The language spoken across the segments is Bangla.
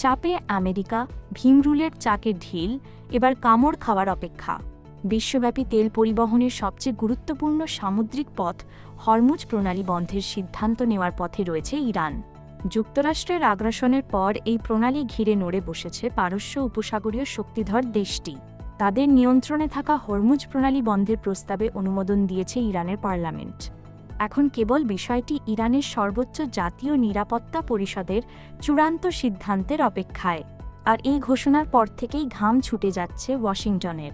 চাপে আমেরিকা, ভীমরুলের চাকে ঢিল, এবার কামড় খাওয়ার অপেক্ষা। বিশ্বব্যাপী তেল পরিবহনের সবচেয়ে গুরুত্বপূর্ণ সামুদ্রিক পথ হরমুজ প্রণালী বন্ধের সিদ্ধান্ত নেওয়ার পথে রয়েছে ইরান। যুক্তরাষ্ট্রের আগ্রাসনের পর এই প্রণালী ঘিরে নড়ে বসেছে পারস্য উপসাগরীয় শক্তিধর দেশটি। তাদের নিয়ন্ত্রণে থাকা হরমুজ প্রণালী বন্ধের প্রস্তাবে অনুমোদন দিয়েছে ইরানের পার্লামেন্ট। এখন কেবল বিষয়টি ইরানের সর্বোচ্চ জাতীয় নিরাপত্তা পরিষদের চূড়ান্ত সিদ্ধান্তের অপেক্ষায়। আর এই ঘোষণার পর থেকেই ঘাম ছুটে যাচ্ছে ওয়াশিংটনের।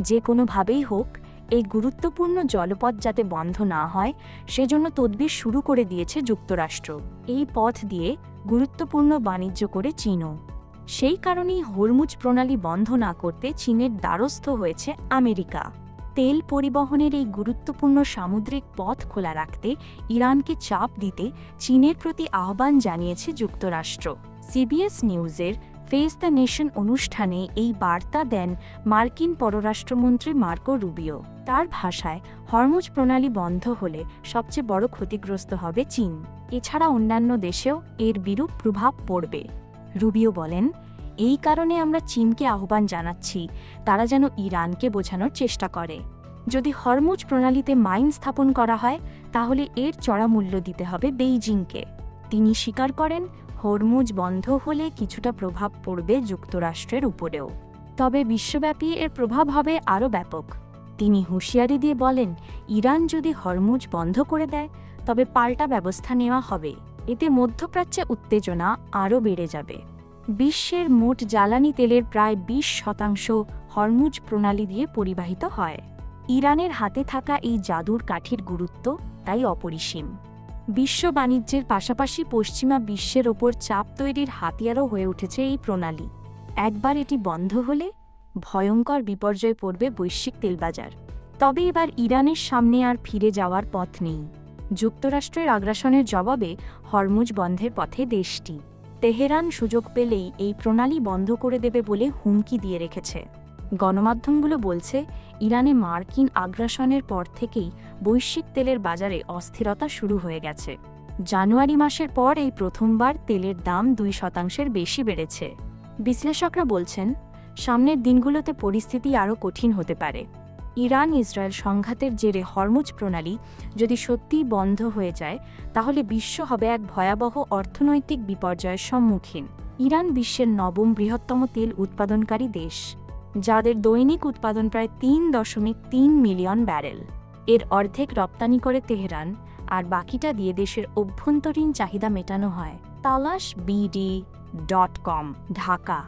যে কোনোভাবেই হোক এই গুরুত্বপূর্ণ জলপথ যাতে বন্ধ না হয় সেজন্য তদবির শুরু করে দিয়েছে যুক্তরাষ্ট্র। এই পথ দিয়ে গুরুত্বপূর্ণ বাণিজ্য করে চীনও। সেই কারণেই হরমুজ প্রণালী বন্ধ না করতে চীনের দ্বারস্থ হয়েছে আমেরিকা। তেল পরিবহনের এই গুরুত্বপূর্ণ সামুদ্রিক পথ খোলা রাখতে ইরানকে চাপ দিতে চীনের প্রতি আহ্বান জানিয়েছে যুক্তরাষ্ট্র। সিবিএস নিউজের ফেস দ্য নেশন অনুষ্ঠানে এই বার্তা দেন মার্কিন পররাষ্ট্রমন্ত্রী মার্কো রুবিও। তার ভাষায়, হরমুজ প্রণালী বন্ধ হলে সবচেয়ে বড় ক্ষতিগ্রস্ত হবে চীন। এছাড়া অন্যান্য দেশেও এর বিরূপ প্রভাব পড়বে। রুবিও বলেন, এই কারণে আমরা চীনকে আহ্বান জানাচ্ছি তারা যেন ইরানকে বোঝানোর চেষ্টা করে। যদি হরমুজ প্রণালীতে মাইন স্থাপন করা হয় তাহলে এর চড়া মূল্য দিতে হবে বেইজিংকে। তিনি স্বীকার করেন, হরমুজ বন্ধ হলে কিছুটা প্রভাব পড়বে যুক্তরাষ্ট্রের উপরেও, তবে বিশ্বব্যাপী এর প্রভাব হবে আরও ব্যাপক। তিনি হুঁশিয়ারি দিয়ে বলেন, ইরান যদি হরমুজ বন্ধ করে দেয় তবে পাল্টা ব্যবস্থা নেওয়া হবে। এতে মধ্যপ্রাচ্যে উত্তেজনা আরও বেড়ে যাবে। বিশ্বের মোট জ্বালানি তেলের প্রায় 20% হরমুজ প্রণালী দিয়ে পরিবাহিত হয়। ইরানের হাতে থাকা এই জাদুর কাঠির গুরুত্ব তাই অপরিসীম। বিশ্ব বাণিজ্যের পাশাপাশি পশ্চিমা বিশ্বের ওপর চাপ তৈরির হাতিয়ারও হয়ে উঠেছে এই প্রণালী। একবার এটি বন্ধ হলে ভয়ঙ্কর বিপর্যয় পড়বে বৈশ্বিক তেলবাজার। তবে এবার ইরানের সামনে আর ফিরে যাওয়ার পথ নেই। যুক্তরাষ্ট্রের আগ্রাসনের জবাবে হরমুজ বন্ধের পথে দেশটি। তেহরান সুযোগ পেলেই এই প্রণালী বন্ধ করে দেবে বলে হুমকি দিয়ে রেখেছে। গণমাধ্যমগুলো বলছে, ইরানে মার্কিন আগ্রাসনের পর থেকেই বৈশ্বিক তেলের বাজারে অস্থিরতা শুরু হয়ে গেছে। জানুয়ারি মাসের পর এই প্রথমবার তেলের দাম 2% বেশি বেড়েছে। বিশ্লেষকরা বলছেন, সামনের দিনগুলোতে পরিস্থিতি আরও কঠিন হতে পারে। ইরান ইসরায়েল সংঘাতের জেরে হরমুজ প্রণালী যদি সত্যিই বন্ধ হয়ে যায় তাহলে বিশ্ব হবে এক ভয়াবহ অর্থনৈতিক বিপর্যয়ের সম্মুখীন। ইরান বিশ্বের 9ম বৃহত্তম তেল উৎপাদনকারী দেশ, যাদের দৈনিক উৎপাদন প্রায় 3.3 মিলিয়ন ব্যারেল। এর অর্ধেক রপ্তানি করে তেহরান, আর বাকিটা দিয়ে দেশের অভ্যন্তরীণ চাহিদা মেটানো হয়। তালাশ BD.com, ঢাকা।